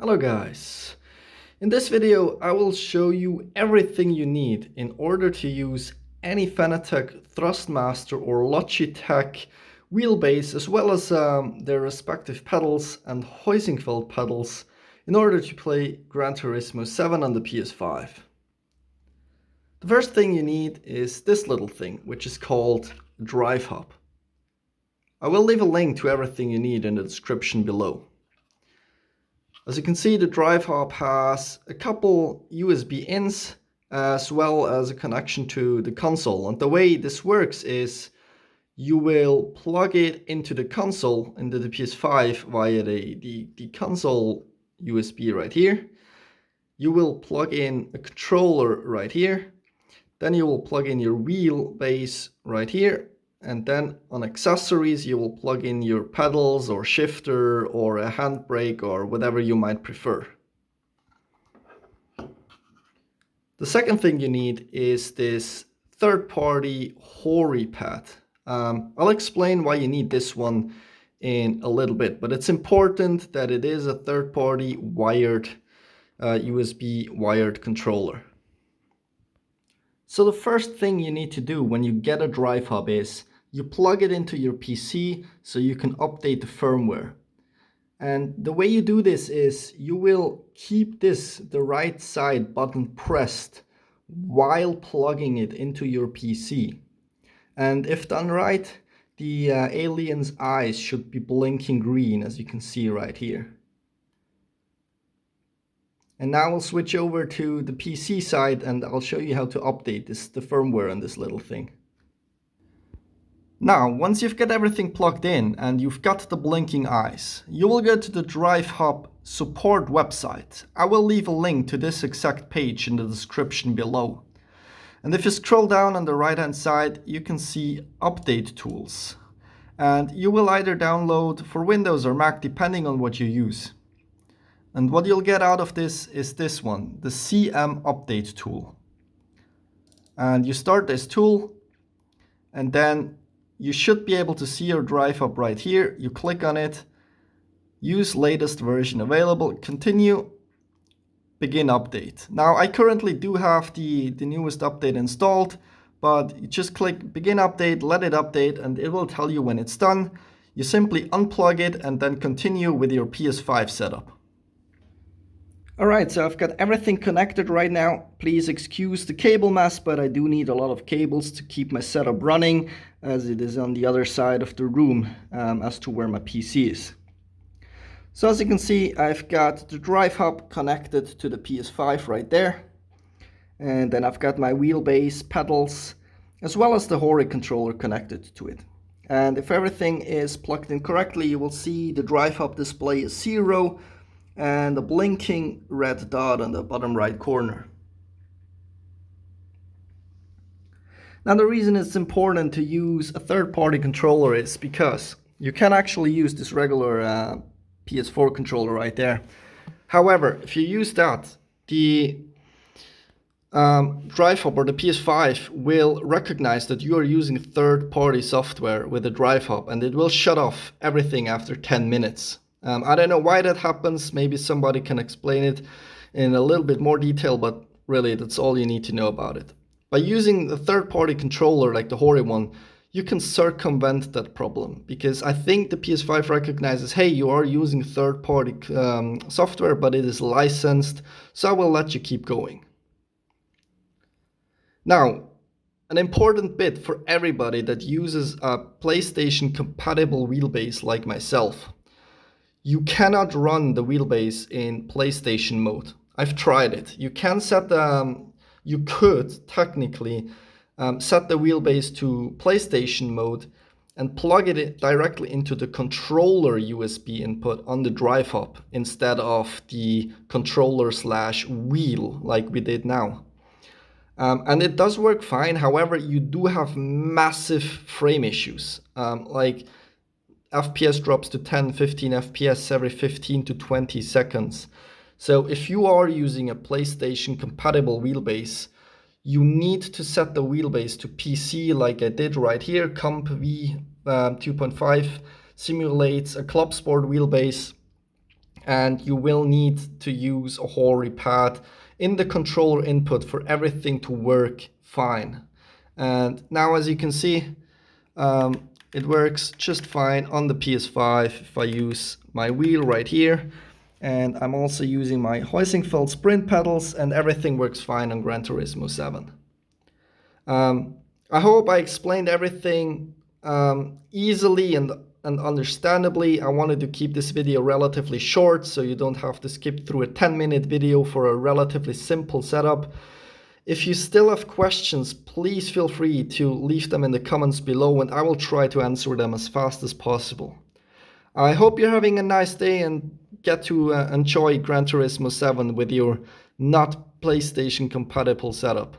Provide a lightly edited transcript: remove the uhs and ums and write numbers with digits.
Hello guys! In this video I will show you everything you need in order to use any Fanatec Thrustmaster or Logitech wheelbase as well as their respective pedals and Heusinkveld pedals in order to play Gran Turismo 7 on the PS5. The first thing you need is this little thing, which is called Drivehub. I will leave a link to everything you need in the description below. As you can see, the Drivehub has a couple USB ins as well as a connection to the console. And the way this works is you will plug it into the console, into the PS5 via the console USB right here. You will plug in a controller right here. Then you will plug in your wheelbase right here. And then on accessories, you will plug in your pedals or shifter or a handbrake or whatever you might prefer. The second thing you need is this third-party Hori Pad. I'll explain why you need this one in a little bit, but it's important that it is a third-party wired USB wired controller. So the first thing you need to do when you get a Drivehub is you plug it into your PC so you can update the firmware. And the way you do this is you will keep the right side button pressed while plugging it into your PC. And if done right, the alien's eyes should be blinking green, as you can see right here. And now we'll switch over to the PC side and I'll show you how to update the firmware on this little thing. Now, once you've got everything plugged in and you've got the blinking eyes, you will go to the Drivehub support website. I will leave a link to this exact page in the description below. And if you scroll down on the right hand side, you can see update tools. And you will either download for Windows or Mac depending on what you use. And what you'll get out of this is this one, the CM update tool. And you start this tool and then you should be able to see your Drivehub right here. You click on it, use latest version available, continue, begin update. Now I currently do have the newest update installed, but you just click begin update, let it update, and it will tell you when it's done. You simply unplug it and then continue with your PS5 setup. Alright, so I've got everything connected right now. Please excuse the cable mess, but I do need a lot of cables to keep my setup running, as it is on the other side of the room as to where my PC is. So as you can see, I've got the Drivehub connected to the PS5 right there. And then I've got my wheelbase, pedals, as well as the Hori controller connected to it. And if everything is plugged in correctly, you will see the Drivehub display is 0. And a blinking red dot on the bottom right corner. Now the reason it's important to use a third-party controller is because you can actually use this regular PS4 controller right there. However, if you use that, the Drivehub or the PS5 will recognize that you are using third-party software with the Drivehub, and it will shut off everything after 10 minutes. I don't know why that happens. Maybe somebody can explain it in a little bit more detail, but really that's all you need to know about it. By using the third-party controller like the Hori one, you can circumvent that problem, because I think the PS5 recognizes, hey, you are using third-party software, but it is licensed, so I will let you keep going. Now, an important bit for everybody that uses a PlayStation compatible wheelbase like myself. You cannot run the wheelbase in PlayStation mode. I've tried it. You can set you could technically set the wheelbase to PlayStation mode and plug it directly into the controller USB input on the Drivehub instead of the controller/wheel like we did now. And it does work fine. However, you do have massive frame issues. Like FPS drops to 10-15 FPS every 15 to 20 seconds. So if you are using a PlayStation compatible wheelbase, you need to set the wheelbase to PC like I did right here. Comp V 2.5 simulates a club sport wheelbase and you will need to use a Hori Pad in the controller input for everything to work fine. And now, as you can see, it works just fine on the PS5 if I use my wheel right here. And I'm also using my Heusinkveld sprint pedals, and everything works fine on Gran Turismo 7. I hope I explained everything easily and understandably. I wanted to keep this video relatively short so you don't have to skip through a 10-minute video for a relatively simple setup. If you still have questions, please feel free to leave them in the comments below, and I will try to answer them as fast as possible. I hope you're having a nice day and get to enjoy Gran Turismo 7 with your not PlayStation compatible setup.